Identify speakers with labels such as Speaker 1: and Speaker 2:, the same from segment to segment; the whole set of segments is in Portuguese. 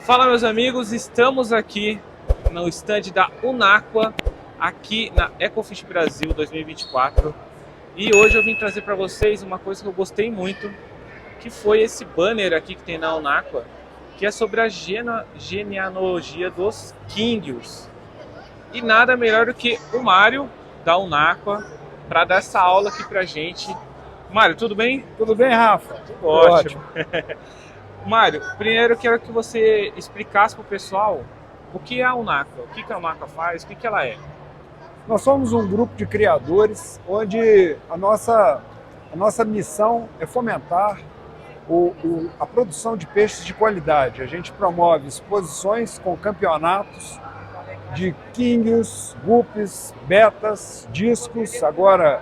Speaker 1: Fala, meus amigos, estamos aqui no stand da Unaqua, aqui na Ecofish Brasil 2024, e hoje eu vim trazer para vocês uma coisa que eu gostei muito, que foi esse banner aqui que tem na Unaqua, que é sobre a genealogia dos Kingios. E nada melhor do que o Mário da Unaqua para dar essa aula aqui pra gente. Mário, tudo bem?
Speaker 2: Tudo bem, Rafa?
Speaker 1: Tudo ótimo. Mário, primeiro eu quero que você explicasse para o pessoal o que é a Unaqua, o que a Unaqua faz, o que ela é.
Speaker 2: Nós somos um grupo de criadores onde a nossa missão é fomentar a produção de peixes de qualidade. A gente promove exposições com campeonatos de kingios, guppies, betas, discos, agora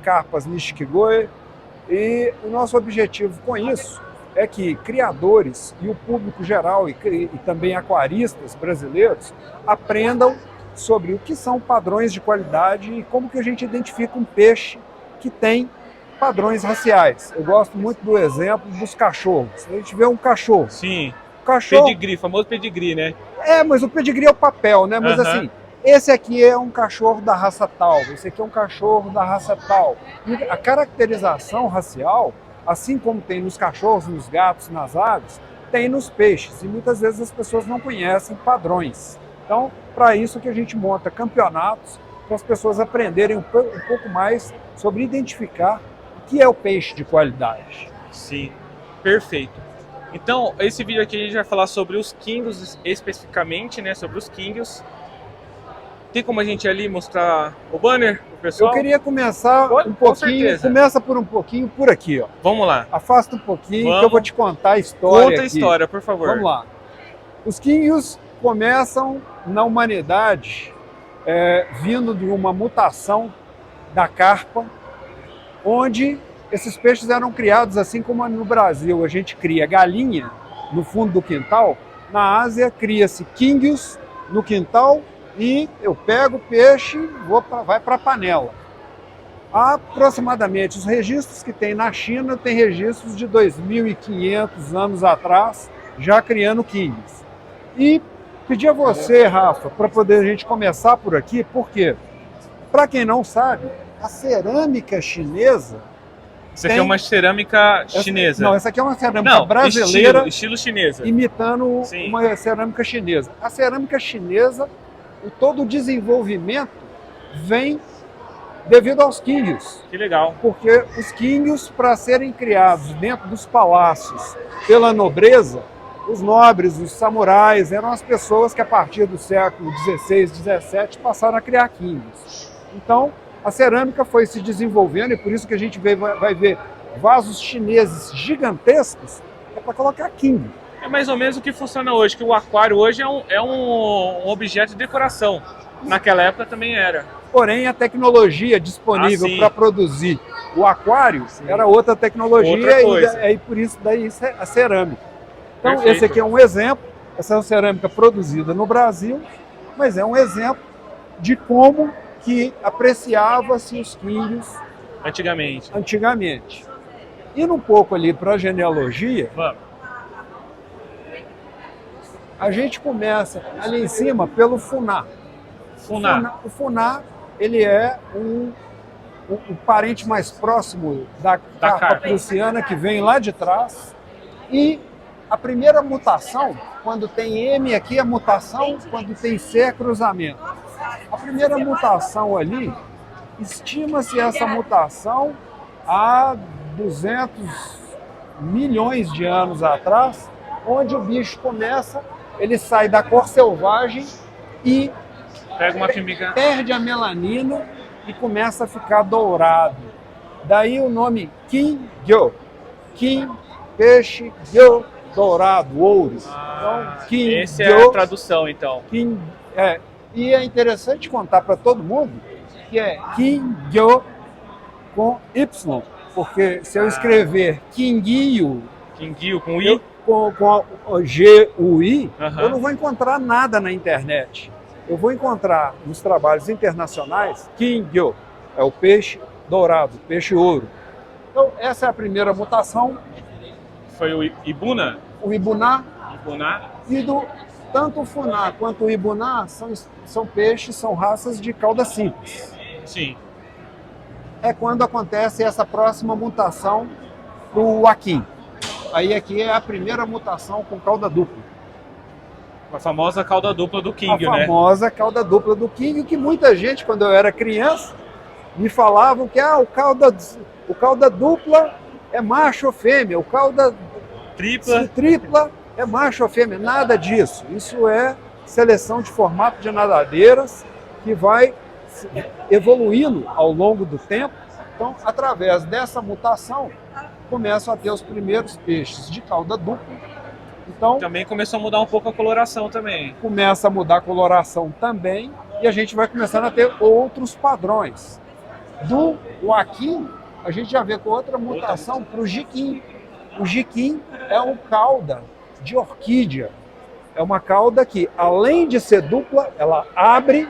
Speaker 2: carpas nishikigoi. E o nosso objetivo com isso é que criadores e o público geral e também aquaristas brasileiros aprendam sobre o que são padrões de qualidade e como que a gente identifica um peixe que tem padrões raciais. Eu gosto muito do exemplo dos cachorros. A gente vê um cachorro.
Speaker 1: Sim,
Speaker 2: Cachorro,
Speaker 1: pedigree, famoso pedigree, né?
Speaker 2: mas o pedigree é o papel, né? Mas assim, esse aqui é um cachorro da raça tal, esse aqui é um cachorro da raça tal. E a caracterização racial, assim como tem nos cachorros, nos gatos, nas aves, tem nos peixes. E muitas vezes as pessoas não conhecem padrões. Então, para isso que a gente monta campeonatos, para as pessoas aprenderem um pouco mais sobre identificar o que é o peixe de qualidade.
Speaker 1: Sim, perfeito. Então, esse vídeo aqui a gente vai falar sobre os kingios especificamente, né? Sobre os kingios. Tem como a gente ali mostrar o banner pro pessoal?
Speaker 2: Eu queria começar um pouquinho, começa por um pouquinho por aqui, ó.
Speaker 1: Vamos lá.
Speaker 2: Afasta um pouquinho que eu vou te contar a história.
Speaker 1: Conta a história, por favor.
Speaker 2: Vamos lá. Os kingios começam na humanidade vindo de uma mutação da carpa, onde esses peixes eram criados assim como no Brasil a gente cria galinha no fundo do quintal. Na Ásia cria-se kingios no quintal e eu pego o peixe e vai para a panela. Aproximadamente, os registros que tem na China tem registros de 2.500 anos atrás, já criando kingios. E pedi a você, Rafa, para poder a gente começar por aqui, porque, para quem não sabe, a cerâmica chinesa...
Speaker 1: Isso aqui é uma cerâmica chinesa.
Speaker 2: Não, essa aqui é uma cerâmica brasileira,
Speaker 1: estilo chinesa,
Speaker 2: imitando
Speaker 1: Sim.
Speaker 2: uma cerâmica chinesa. A cerâmica chinesa, todo o desenvolvimento vem devido aos kingios.
Speaker 1: Que legal.
Speaker 2: Porque os kingios, para serem criados dentro dos palácios pela nobreza, os nobres, os samurais, eram as pessoas que a partir do século XVI, XVII passaram a criar kingios. Então, a cerâmica foi se desenvolvendo e por isso que a gente vai ver vasos chineses gigantescos para colocar kingi.
Speaker 1: É mais ou menos o que funciona hoje, que o aquário hoje é um objeto de decoração. Naquela época também era.
Speaker 2: Porém, a tecnologia disponível para produzir o aquário era outra tecnologia e por isso daí a cerâmica. Então,
Speaker 1: Perfeito.
Speaker 2: Esse aqui é um exemplo. Essa é uma cerâmica produzida no Brasil, mas é um exemplo de como que apreciava-se os kingios antigamente. Indo um pouco ali para a genealogia,
Speaker 1: Vamos.
Speaker 2: a gente começa ali em cima pelo funá. O funá, ele é o parente mais próximo da carpa prussiana, que vem lá de trás. E a primeira mutação, quando tem M aqui é mutação, quando tem C é cruzamento. A primeira mutação ali, estima-se essa mutação há 200 milhões de anos atrás, onde o bicho começa, ele sai da cor selvagem e perde a melanina e começa a ficar dourado. Daí o nome Kingyo. King, peixe, gyo, dourado, ouro.
Speaker 1: Então, essa é a tradução, então.
Speaker 2: E é interessante contar para todo mundo que é Kingyo com Y, porque se eu escrever Kingyo
Speaker 1: com I,
Speaker 2: com G-U-I, eu não vou encontrar nada na internet. Eu vou encontrar nos trabalhos internacionais Kingyo, é o peixe dourado, peixe ouro. Então essa é a primeira mutação.
Speaker 1: Foi o Ibuna?
Speaker 2: O Ibuná
Speaker 1: Ibuná.
Speaker 2: E tanto o funá quanto o ibuná são peixes, são raças de cauda simples.
Speaker 1: Sim.
Speaker 2: É quando acontece essa próxima mutação para o Joaquim. Aí aqui é a primeira mutação com cauda dupla.
Speaker 1: A famosa cauda dupla do King, né?
Speaker 2: A famosa cauda dupla do King, que muita gente, quando eu era criança, me falavam que o cauda dupla é macho ou fêmea, o cauda tripla é macho ou fêmea. Nada disso. Isso é seleção de formato de nadadeiras que vai evoluindo ao longo do tempo. Então, através dessa mutação, começam a ter os primeiros peixes de cauda dupla. Então,
Speaker 1: também começou a mudar um pouco a coloração também.
Speaker 2: Começa a mudar a coloração também, e a gente vai começando a ter outros padrões. Do Joaquim, a gente já vê com outra mutação para o Jiquim. O Jiquim é um cauda de orquídea. É uma cauda que, além de ser dupla, ela abre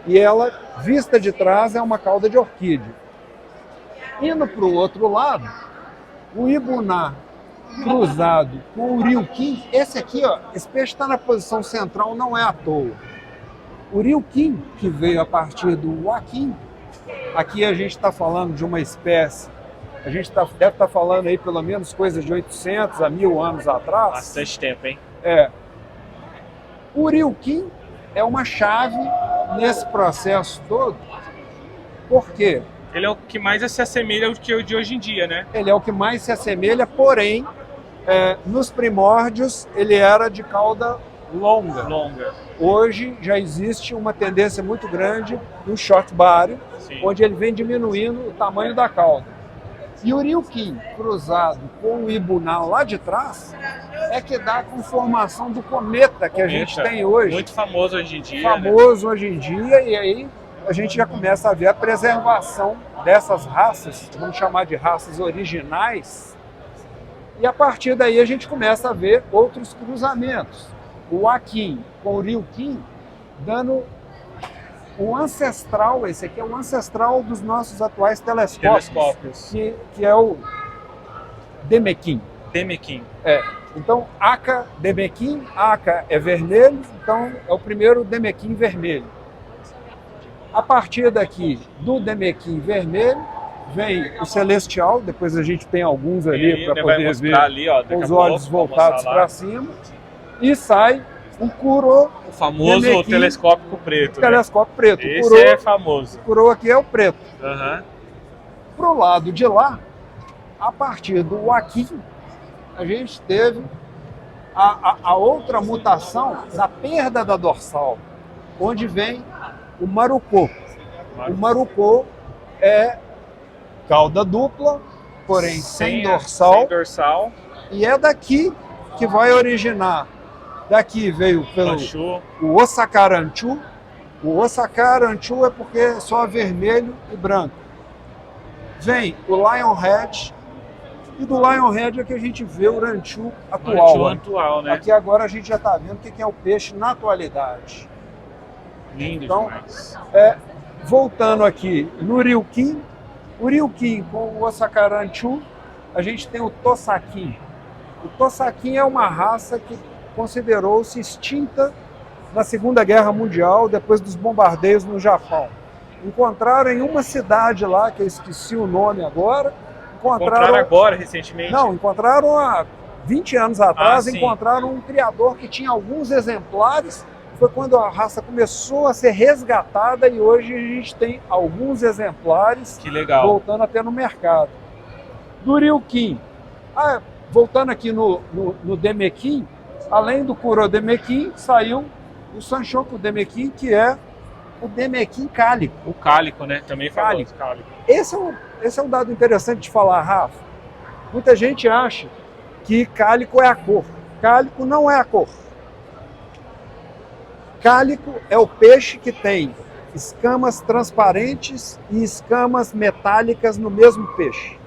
Speaker 2: e ela, vista de trás, é uma cauda de orquídea. Indo para o outro lado, o ibuná cruzado com o riuquim, esse aqui, ó, esse peixe está na posição central, não é à toa. O riuquim, que veio a partir do Joaquim, aqui a gente está falando de uma espécie, a gente deve estar falando aí pelo menos coisas de 800 a 1000 anos atrás.
Speaker 1: Bastante tempo, hein?
Speaker 2: O riuquim é uma chave nesse processo todo. Por quê?
Speaker 1: Ele é o que mais se assemelha ao que de hoje em dia, né?
Speaker 2: Ele é o que mais se assemelha, porém, nos primórdios ele era de cauda longa. Hoje já existe uma tendência muito grande no short bário, onde ele vem diminuindo o tamanho da cauda. E o riuquim cruzado com o ibuná lá de trás é que dá a conformação do cometa que a gente tem hoje.
Speaker 1: Muito famoso hoje em dia.
Speaker 2: Famoso, né? Hoje em dia, e aí a gente já começa a ver a preservação dessas raças, vamos chamar de raças originais, e a partir daí a gente começa a ver outros cruzamentos. O Joaquim com o riuquim dando o ancestral, esse aqui é o ancestral dos nossos atuais telescópios. Que é o Demequim. Então, Aca Demequim, Aca é vermelho, então é o primeiro Demequim vermelho. A partir daqui do Demequim vermelho, vem o celestial, depois a gente tem alguns ali para poder ver
Speaker 1: ali, ó,
Speaker 2: com os olhos voltados para cima, e sai o Kuro.
Speaker 1: O famoso Demequim, telescópio preto.
Speaker 2: Telescópio preto.
Speaker 1: Esse Kuro, é famoso.
Speaker 2: O Kuro aqui é o preto.
Speaker 1: Pro
Speaker 2: Pro lado de lá, a partir do Joaquim, a gente teve a outra mutação da perda da dorsal, onde vem o marucô. O marucô é cauda dupla, porém sem dorsal. E é daqui que vai originar. Daqui veio o Ossacaranchu. O Ossacaranchu é porque é só vermelho e branco. Vem o Lionhead. E do Lionhead é que a gente vê o Ranchu atual.
Speaker 1: Né?
Speaker 2: Aqui agora a gente já está vendo o que é o peixe na atualidade.
Speaker 1: Lindo
Speaker 2: então,
Speaker 1: demais.
Speaker 2: Voltando aqui no riuquim, o riuquim com o Ossacaranchu, a gente tem o Tossaquim. O Tossaquim é uma raça que considerou-se extinta na Segunda Guerra Mundial, depois dos bombardeios no Japão. Encontraram em uma cidade lá, que eu esqueci o nome agora.
Speaker 1: Encontraram agora, recentemente?
Speaker 2: Não, encontraram há 20 anos atrás, encontraram um criador que tinha alguns exemplares. Foi quando a raça começou a ser resgatada e hoje a gente tem alguns exemplares voltando até no mercado. Do riuquim, voltando aqui no Demequim, além do Kuro Demequim, saiu o Sanchoku Demequim, que é o Demequim cálico.
Speaker 1: O cálico, né? Também famoso.
Speaker 2: Cálico. Esse é um dado interessante de falar, Rafa. Muita gente acha que cálico é a cor. Cálico não é a cor. Cálico é o peixe que tem escamas transparentes e escamas metálicas no mesmo peixe.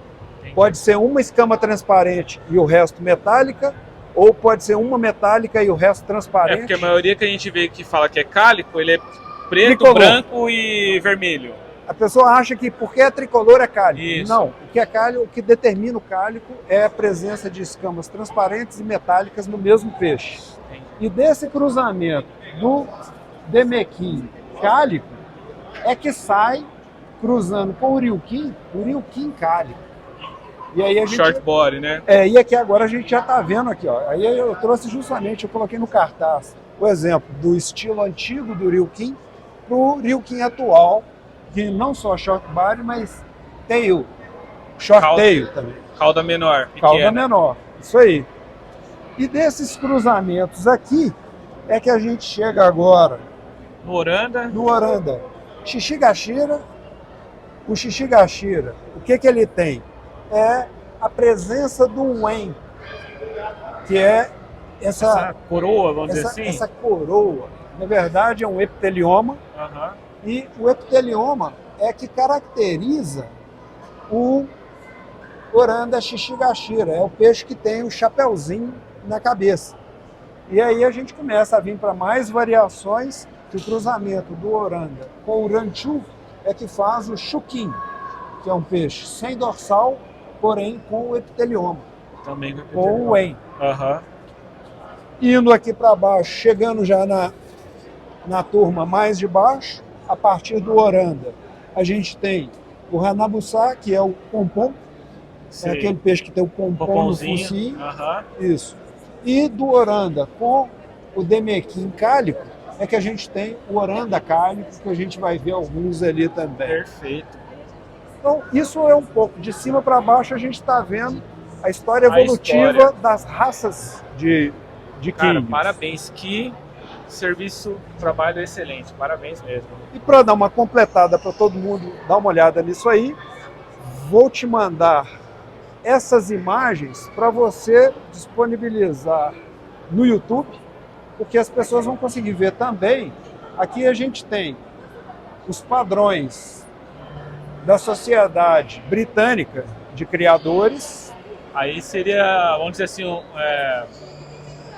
Speaker 2: Pode ser uma escama transparente e o resto metálica, ou pode ser uma metálica e o resto transparente.
Speaker 1: Porque a maioria que a gente vê que fala que é cálico, ele é preto, branco e vermelho.
Speaker 2: A pessoa acha que porque é tricolor é cálico.
Speaker 1: Isso.
Speaker 2: Não, o que é cálico, o que determina o cálico é a presença de escamas transparentes e metálicas no mesmo peixe. E desse cruzamento do Demequim cálico é que sai cruzando com o Ryukin cálico. E aí a gente,
Speaker 1: Short body, né?
Speaker 2: e aqui agora a gente já está vendo aqui, ó. Aí eu trouxe justamente, eu coloquei no cartaz o exemplo do estilo antigo do Ryukin para o Ryukin atual, que não só short body, mas tail, short tail também.
Speaker 1: Cauda menor, pequena.
Speaker 2: Cauda menor, isso aí. E desses cruzamentos aqui é que a gente chega agora
Speaker 1: No Oranda.
Speaker 2: no Oranda. Shishigashira, o Shishigashira, o que ele tem? É a presença do Wen, que é
Speaker 1: Essa coroa, vamos dizer assim?
Speaker 2: essa coroa. Na verdade, é um epitelioma, e o epitelioma é que caracteriza o Oranda Shishigashira. É o peixe que tem o chapeuzinho na cabeça. E aí a gente começa a vir para mais variações, que o cruzamento do Oranda com o Ranchu é que faz o Shukin, que é um peixe sem dorsal, porém com o epitelioma.
Speaker 1: Também com
Speaker 2: Com o Wen.
Speaker 1: Aham.
Speaker 2: Indo aqui para baixo, chegando já na turma mais de baixo, a partir do Oranda, a gente tem o Hanabusa, que é o pompom, é aquele peixe que tem o pompom no focinho. Isso. E do Oranda com o Demequim cálico, é que a gente tem o Oranda cálico, que a gente vai ver alguns ali também.
Speaker 1: Perfeito.
Speaker 2: Então, isso é um pouco. De cima para baixo, a gente está vendo a história evolutiva das raças de
Speaker 1: Cara,
Speaker 2: king.
Speaker 1: parabéns. Que serviço, trabalho excelente. Parabéns mesmo.
Speaker 2: E para dar uma completada para todo mundo dar uma olhada nisso aí, vou te mandar essas imagens para você disponibilizar no YouTube, porque as pessoas vão conseguir ver também. Aqui a gente tem os padrões da Sociedade Britânica de Criadores.
Speaker 1: Aí seria, vamos dizer assim,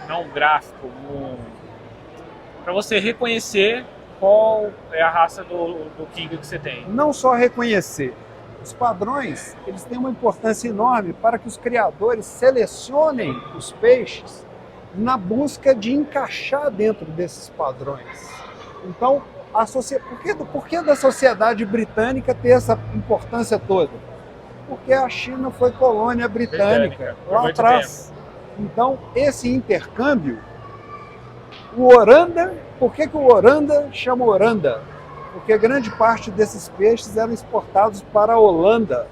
Speaker 1: não um gráfico, para você reconhecer qual é a raça do King que você tem.
Speaker 2: Não só reconhecer. Os padrões, eles têm uma importância enorme para que os criadores selecionem os peixes na busca de encaixar dentro desses padrões. Então, por que da sociedade britânica ter essa importância toda? Porque a China foi colônia britânica lá atrás. Então, esse intercâmbio, o Oranda, por que o Oranda chama Oranda? Porque grande parte desses peixes eram exportados para a Holanda.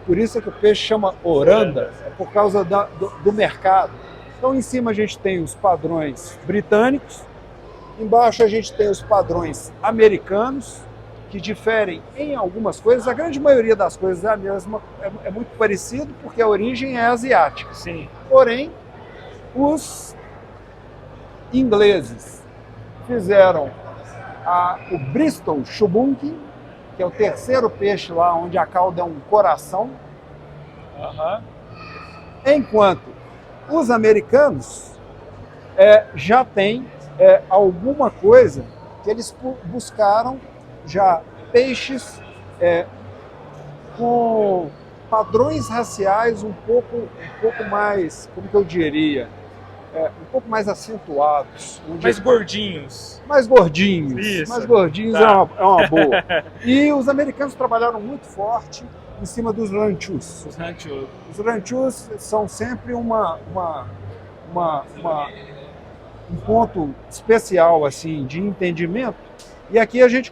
Speaker 2: Por isso é que o peixe chama Oranda, é por causa do mercado. Então, em cima a gente tem os padrões britânicos, embaixo a gente tem os padrões americanos, que diferem em algumas coisas. A grande maioria das coisas é a mesma, é muito parecido, porque a origem é asiática.
Speaker 1: Sim.
Speaker 2: Porém, os ingleses fizeram o Bristol Shubunkin, que é o terceiro peixe lá onde a cauda é um coração, enquanto os americanos já têm alguma coisa que eles buscaram já peixes com padrões raciais um pouco mais, como que eu diria, um pouco mais acentuados.
Speaker 1: Mais gordinhos.
Speaker 2: Mais gordinhos. Isso. Mais gordinhos tá. é uma boa. E os americanos trabalharam muito forte em cima dos ranchus. Os ranchus são sempre um ponto especial assim, de entendimento. E aqui a gente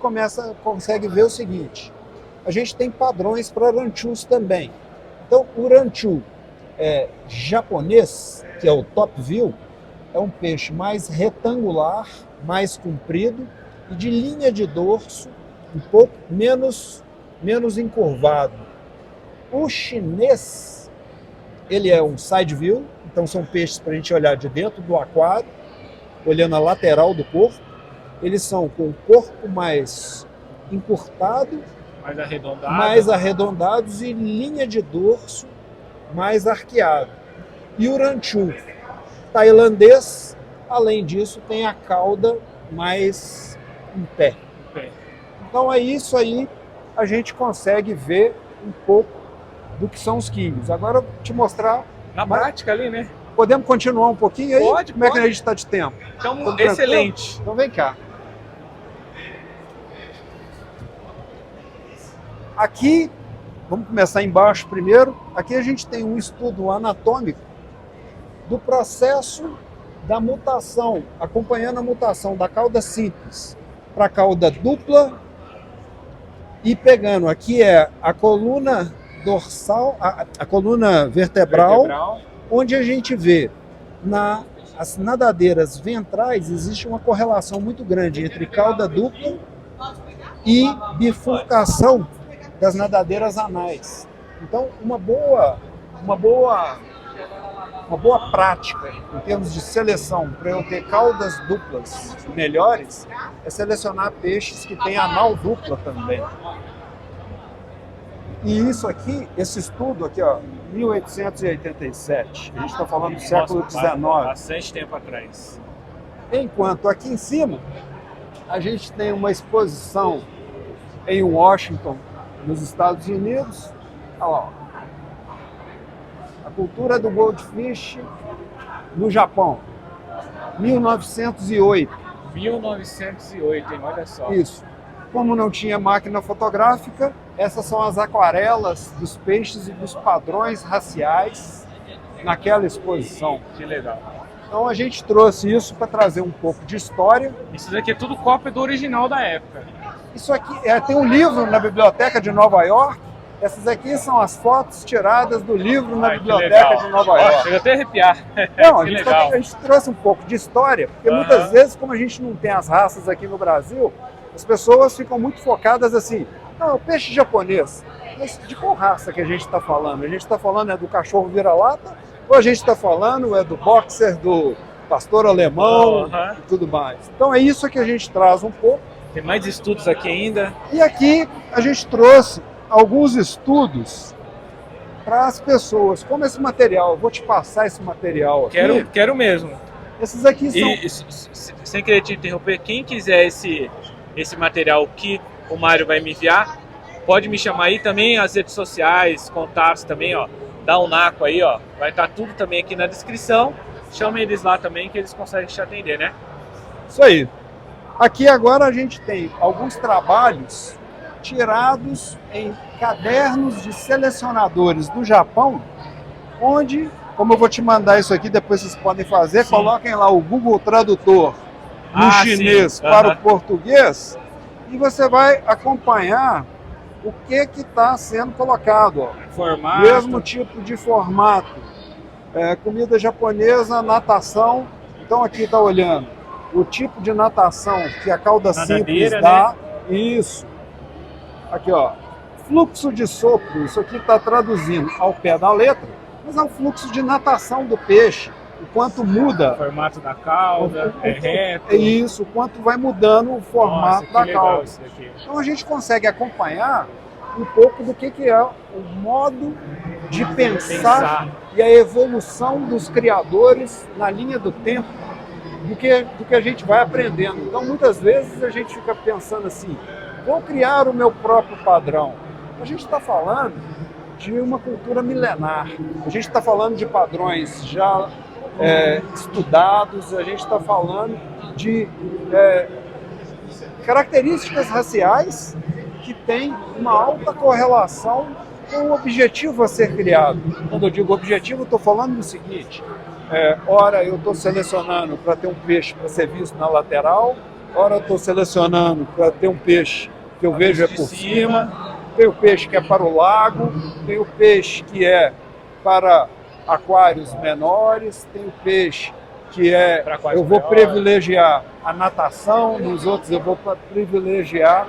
Speaker 2: consegue ver o seguinte: a gente tem padrões para ranchus também. Então, o ranchu japonês, que é o top view, é um peixe mais retangular, mais comprido e de linha de dorso um pouco menos encurvado. O chinês, ele é um side view, então são peixes para a gente olhar de dentro do aquário, olhando a lateral do corpo. Eles são com o corpo mais encurtado, mais arredondados e linha de dorso mais arqueado. E o ranchu tailandês, além disso, tem a cauda mais em pé. Então é isso aí a gente consegue ver um pouco do que são os quinhos. Agora eu vou te mostrar...
Speaker 1: Na prática ali, né?
Speaker 2: Podemos continuar um pouquinho aí?
Speaker 1: Pode,
Speaker 2: Como é que a gente está de tempo?
Speaker 1: Então, excelente.
Speaker 2: Então vem cá. Aqui, vamos começar embaixo primeiro. Aqui a gente tem um estudo anatômico do processo da mutação, acompanhando a mutação da cauda simples para a cauda dupla e pegando, aqui é a coluna dorsal, a coluna vertebral, onde a gente vê nas nadadeiras ventrais existe uma correlação muito grande entre cauda dupla e bifurcação das nadadeiras anais. Então, uma boa prática em termos de seleção para eu ter caudas duplas melhores é selecionar peixes que têm anal dupla também. E isso aqui, esse estudo aqui, ó, 1887, a gente está falando do século XIX.
Speaker 1: Bastante tempo atrás.
Speaker 2: Enquanto aqui em cima, a gente tem uma exposição em Washington, nos Estados Unidos. Olha lá, ó. A cultura do goldfish no Japão, 1908.
Speaker 1: 1908, hein? Olha só.
Speaker 2: Isso. Como não tinha máquina fotográfica, essas são as aquarelas dos peixes e dos padrões raciais naquela exposição.
Speaker 1: Que legal.
Speaker 2: Então a gente trouxe isso para trazer um pouco de história.
Speaker 1: Isso daqui é tudo cópia do original da época.
Speaker 2: Isso aqui tem um livro na Biblioteca de Nova York. Essas aqui são as fotos tiradas do livro na Biblioteca de Nova York.
Speaker 1: Chega até a arrepiar.
Speaker 2: Não, a gente trouxe um pouco de história, porque muitas vezes, como a gente não tem as raças aqui no Brasil, as pessoas ficam muito focadas assim, não, é o peixe japonês. Mas de qual raça que a gente está falando? A gente está falando do cachorro vira-lata? Ou a gente está falando do boxer, do pastor alemão e tudo mais? Então é isso que a gente traz um pouco.
Speaker 1: Tem mais estudos aqui ainda.
Speaker 2: E aqui a gente trouxe alguns estudos para as pessoas. Como esse material, eu vou te passar esse material aqui.
Speaker 1: Quero mesmo.
Speaker 2: Esses aqui são...
Speaker 1: E sem querer te interromper, quem quiser esse material que o Mário vai me enviar, pode me chamar aí também, as redes sociais, contatos também, ó. Dá um naco aí, ó. Vai estar tudo também aqui na descrição. Chama eles lá também que eles conseguem te atender, né?
Speaker 2: Isso aí. Aqui agora a gente tem alguns trabalhos tirados em cadernos de selecionadores do Japão, onde, como eu vou te mandar isso aqui, depois vocês podem fazer, sim, coloquem lá o Google Tradutor no chinês para o português e você vai acompanhar o que está sendo colocado. Ó.
Speaker 1: Formato.
Speaker 2: Mesmo tipo de formato. Comida japonesa, natação. Então aqui está olhando o tipo de natação que a cauda simples dá. Né? Isso. Aqui, ó. Fluxo de sopro. Isso aqui está traduzindo ao pé da letra, mas é o fluxo de natação do peixe. O quanto muda.
Speaker 1: O formato da cauda, é reto.
Speaker 2: É isso, o quanto vai mudando o formato da cauda. Então a gente consegue acompanhar um pouco do que é o modo de pensar e a evolução dos criadores na linha do tempo, do que a gente vai aprendendo. Então muitas vezes a gente fica pensando assim, vou criar o meu próprio padrão. A gente está falando de uma cultura milenar, a gente está falando de padrões já estudados, a gente está falando de características raciais que têm uma alta correlação com o objetivo a ser criado. Quando eu digo objetivo, eu estou falando do seguinte, ora eu estou selecionando para ter um peixe para ser visto na lateral, ora eu estou selecionando para ter um peixe que eu vejo por cima, tem o peixe que é para o lago, tem o peixe que é para aquários menores, tem o peixe que eu vou privilegiar a natação, nos outros eu vou privilegiar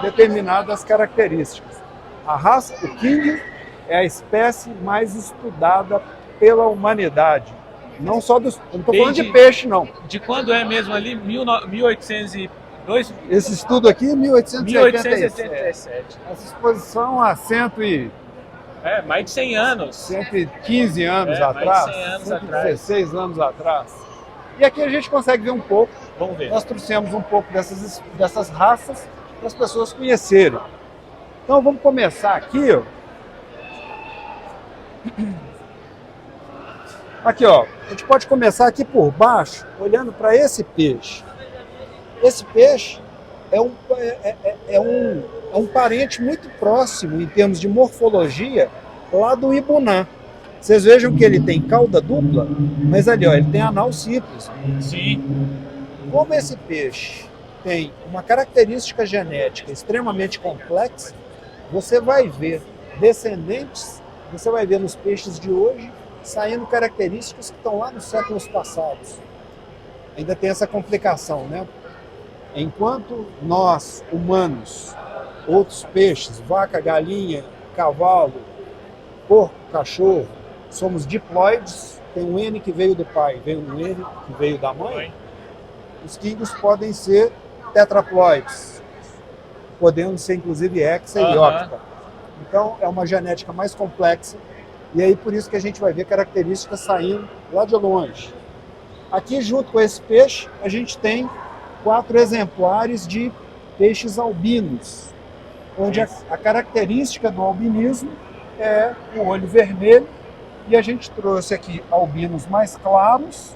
Speaker 2: determinadas características. A raça, o king, é a espécie mais estudada pela humanidade. Não só dos... Eu não estou falando de peixe, não.
Speaker 1: De quando é mesmo ali? 1802?
Speaker 2: Esse estudo aqui é 1887. Essa exposição há
Speaker 1: mais de 100 anos.
Speaker 2: 115 anos atrás.
Speaker 1: Mais de 100 anos
Speaker 2: 116 anos atrás. E aqui a gente consegue ver um pouco.
Speaker 1: Vamos ver.
Speaker 2: Nós trouxemos um pouco dessas raças para as pessoas conhecerem. Então vamos começar aqui, ó. Aqui, ó, a gente pode começar aqui por baixo, olhando para esse peixe. Esse peixe é um parente muito próximo, em termos de morfologia, lá do ibuná. Vocês vejam que ele tem cauda dupla, mas ali, ó, ele tem anal simples.
Speaker 1: Sim.
Speaker 2: Como esse peixe tem uma característica genética extremamente complexa, você vai ver descendentes, você vai ver nos peixes de hoje, saindo características que estão lá nos séculos passados. Ainda tem essa complicação, né? Enquanto nós, humanos, outros peixes, vaca, galinha, cavalo, porco, cachorro, somos diploides, tem um N que veio do pai, vem um N que veio da mãe, os quingos podem ser tetraploides, podendo ser inclusive hexa e octa. Então é uma genética mais complexa. E aí por isso que a gente vai ver características saindo lá de longe. Aqui junto com esse peixe, a gente tem 4 exemplares de peixes albinos, onde a característica do albinismo é o olho vermelho, e a gente trouxe aqui albinos mais claros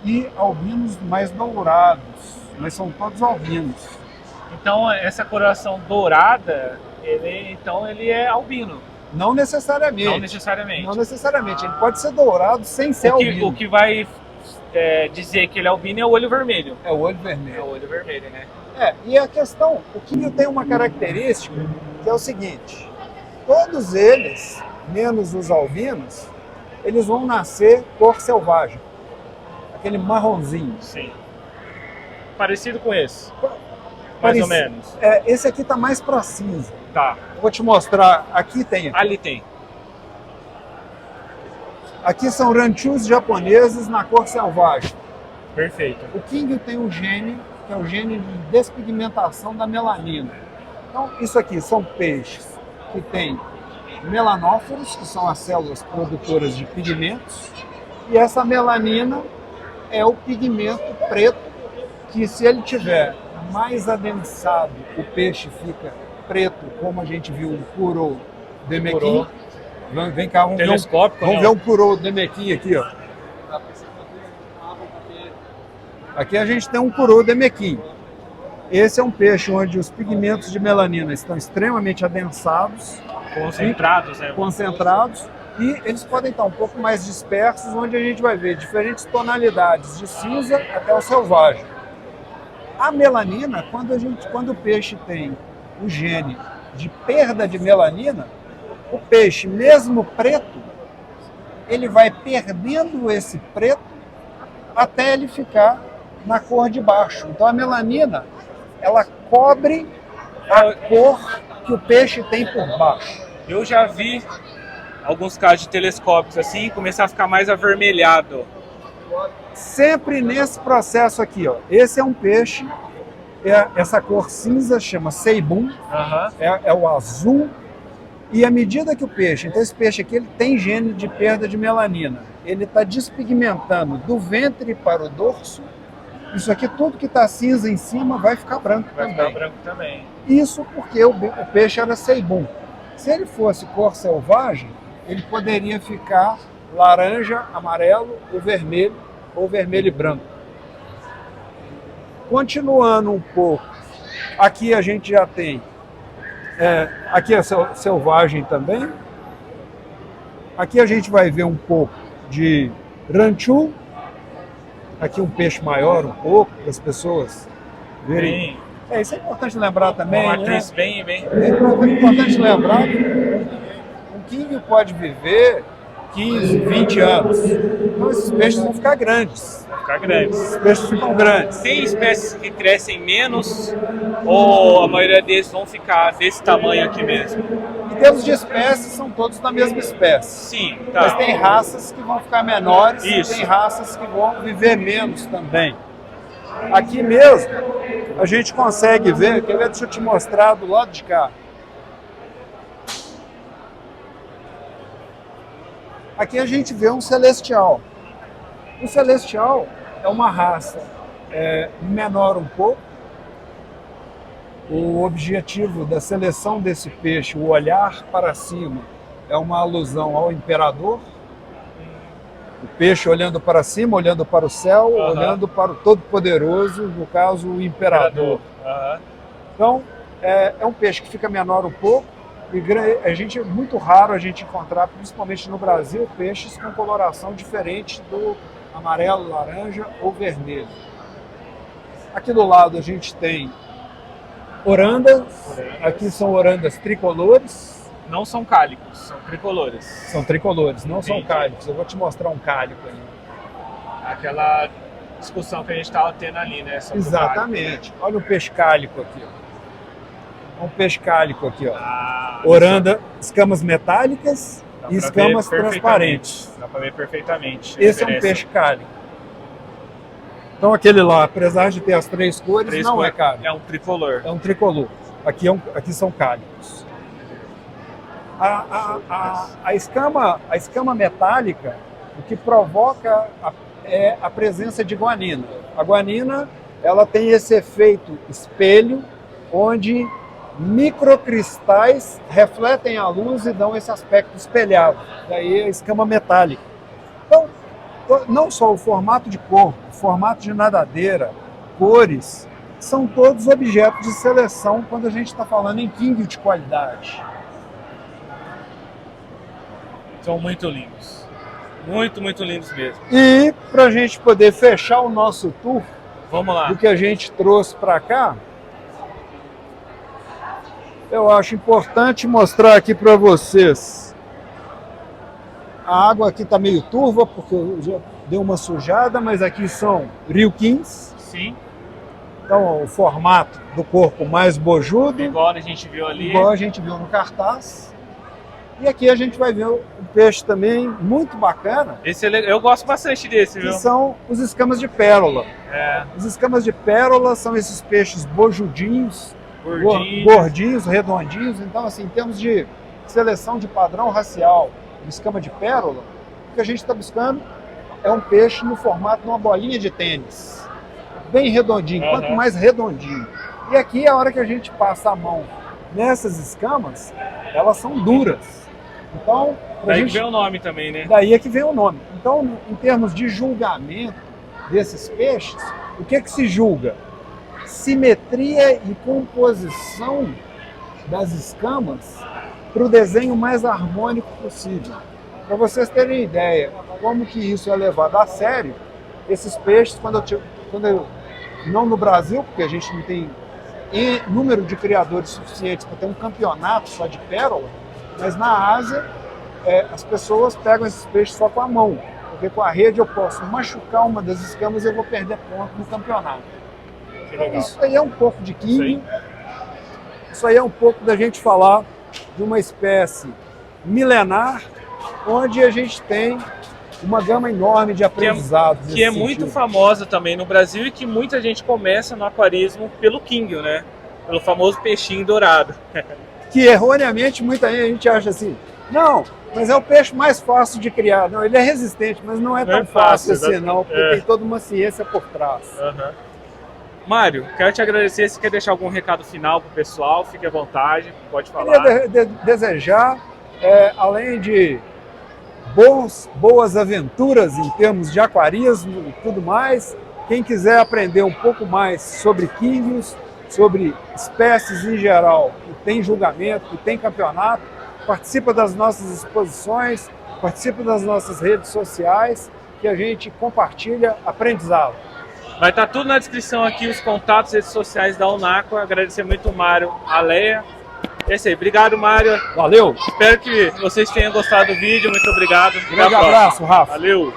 Speaker 2: e albinos mais dourados, mas são todos albinos.
Speaker 1: Então essa coloração dourada, ele é albino.
Speaker 2: Não necessariamente.
Speaker 1: Não necessariamente.
Speaker 2: Não necessariamente. Ele pode ser dourado sem ser albino.
Speaker 1: O que vai dizer que ele é albino é o olho vermelho.
Speaker 2: É o olho vermelho.
Speaker 1: É o olho vermelho, né?
Speaker 2: E a questão, o quinho tem uma característica que é o seguinte: todos eles, menos os albinos, eles vão nascer cor selvagem. Aquele marronzinho.
Speaker 1: Sim. Parecido com esse. Mais ou menos.
Speaker 2: Esse aqui está mais para cinza.
Speaker 1: Tá.
Speaker 2: Vou te mostrar. Aqui tem.
Speaker 1: Ali tem.
Speaker 2: Aqui são ranchus japoneses na cor selvagem.
Speaker 1: Perfeito.
Speaker 2: O King tem um gene, que é o gene de despigmentação da melanina. Então, isso aqui são peixes que têm melanóforos, que são as células produtoras de pigmentos, e essa melanina é o pigmento preto, que se ele tiver mais adensado, o peixe fica preto, como a gente viu no Kuro demequim. Vem cá, vamos ver um Kuro demequim aqui, ó. Aqui a gente tem um Kuro demequim. Esse é um peixe onde os pigmentos de melanina estão extremamente adensados. Concentrados. E eles podem estar um pouco mais dispersos, onde a gente vai ver diferentes tonalidades, de cinza até o selvagem. A melanina, quando o peixe tem o gene de perda de melanina, o peixe, mesmo preto, ele vai perdendo esse preto até ele ficar na cor de baixo. Então a melanina, ela cobre a cor que o peixe tem por baixo.
Speaker 1: Eu já vi alguns casos de telescópios assim, começar a ficar mais avermelhado.
Speaker 2: Sempre nesse processo aqui, ó. Esse é um peixe, essa cor cinza chama seibum, é o azul. E à medida que o peixe, então esse peixe aqui, ele tem gene de perda de melanina. Ele está despigmentando do ventre para o dorso. Isso aqui, tudo que está cinza em cima, vai ficar branco também.
Speaker 1: Vai ficar branco também.
Speaker 2: Isso porque o peixe era seibum. Se ele fosse cor selvagem, ele poderia ficar laranja, amarelo ou vermelho e branco. Continuando um pouco, aqui a gente já tem, aqui é selvagem também. Aqui a gente vai ver um pouco de ranchu. Aqui um peixe maior um pouco, para as pessoas verem. Isso é importante lembrar também.
Speaker 1: Uma matriz bem.
Speaker 2: É importante lembrar que um quinho pode viver 15, 20 anos. Então esses peixes vão ficar grandes. Esses peixes ficam grandes.
Speaker 1: Tem espécies que crescem menos ou a maioria deles vão ficar desse tamanho aqui mesmo?
Speaker 2: Em termos de espécies, são todos da mesma espécie.
Speaker 1: Sim, tá.
Speaker 2: Mas tem raças que vão ficar menores.
Speaker 1: Isso.
Speaker 2: E tem raças que vão viver menos também. Aqui mesmo, a gente consegue ver, deixa eu te mostrar do lado de cá. Aqui a gente vê um celestial. O celestial é uma raça menor um pouco, O objetivo da seleção desse peixe, o olhar para cima, é uma alusão ao imperador. O peixe olhando para cima, olhando para o céu, olhando para o Todo-Poderoso, no caso, o imperador. Então, é um peixe que fica menor um pouco. E é muito raro a gente encontrar, principalmente no Brasil, peixes com coloração diferente do amarelo, laranja ou vermelho. Aqui do lado a gente tem orandas. Aqui são orandas tricolores.
Speaker 1: Não são cálicos, são tricolores.
Speaker 2: São tricolores, não são cálicos. Eu vou te mostrar um cálico aí.
Speaker 1: Aquela discussão que a gente estava tendo ali, né?
Speaker 2: Exatamente. Olha o peixe cálico aqui, ó. Um peixe cálico aqui, ó. Oranda, escamas metálicas e escamas transparentes.
Speaker 1: Dá para ver perfeitamente.
Speaker 2: Esse é um peixe cálico. Então aquele lá, apesar de ter as três cores, não é cálico.
Speaker 1: É um tricolor.
Speaker 2: É um tricolor. Aqui são cálicos. A escama metálica, o que provoca é a presença de guanina. A guanina, ela tem esse efeito espelho, onde microcristais refletem a luz e dão esse aspecto espelhado. Daí a escama metálica. Então, não só o formato de corpo, o formato de nadadeira, cores, são todos objetos de seleção quando a gente está falando em king de qualidade.
Speaker 1: São muito lindos. Muito, muito lindos mesmo.
Speaker 2: E para a gente poder fechar o nosso tour,
Speaker 1: vamos lá,
Speaker 2: do que a gente trouxe para cá, eu acho importante mostrar aqui para vocês. A água aqui está meio turva, porque já deu uma sujada, mas aqui são ryukins.
Speaker 1: Sim.
Speaker 2: Então, ó, o formato do corpo mais bojudo.
Speaker 1: Igual a gente viu ali.
Speaker 2: Igual a gente viu no cartaz. E aqui a gente vai ver um peixe também muito bacana.
Speaker 1: Esse eu gosto bastante desse, viu?
Speaker 2: Que são os escamas de pérola.
Speaker 1: É.
Speaker 2: Os escamas de pérola são esses peixes bojudinhos, gordinhos, redondinhos. Então, assim, em termos de seleção de padrão racial, de escama de pérola, o que a gente está buscando é um peixe no formato de uma bolinha de tênis. Bem redondinho, quanto mais redondinho. E aqui, a hora que a gente passa a mão nessas escamas, elas são duras. Então,
Speaker 1: daí que vem o nome também, né?
Speaker 2: Daí é que vem o nome. Então, em termos de julgamento desses peixes, o que se julga? Simetria e composição das escamas para o desenho mais harmônico possível. Para vocês terem ideia como que isso é levado a sério, esses peixes, não no Brasil, porque a gente não tem número de criadores suficientes para ter um campeonato só de pérola, mas na Ásia as pessoas pegam esses peixes só com a mão, porque com a rede eu posso machucar uma das escamas e eu vou perder ponto no campeonato. Então, isso aí é um pouco de king, isso aí é um pouco da gente falar de uma espécie milenar, onde a gente tem uma gama enorme de aprendizados.
Speaker 1: Que é muito famosa também no Brasil e que muita gente começa no aquarismo pelo king, né? Pelo famoso peixinho dourado.
Speaker 2: Que erroneamente muita gente acha assim, não, mas é o peixe mais fácil de criar. Não, ele é resistente, mas não é tão fácil assim não, porque tem toda uma ciência por trás.
Speaker 1: Mário, quero te agradecer. Se quer deixar algum recado final para o pessoal, fique à vontade, pode falar.
Speaker 2: Queria desejar, além de boas aventuras em termos de aquarismo e tudo mais, quem quiser aprender um pouco mais sobre kingios, sobre espécies em geral, que tem julgamento, que tem campeonato, participa das nossas exposições, participa das nossas redes sociais, que a gente compartilha aprendizado.
Speaker 1: Vai estar tudo na descrição aqui, os contatos, redes sociais da Unaqua. Agradecer muito o Mário, a Leia. É isso aí, obrigado, Mário.
Speaker 2: Valeu!
Speaker 1: Espero que vocês tenham gostado do vídeo, muito obrigado.
Speaker 2: Grande abraço, Rafa.
Speaker 1: Valeu!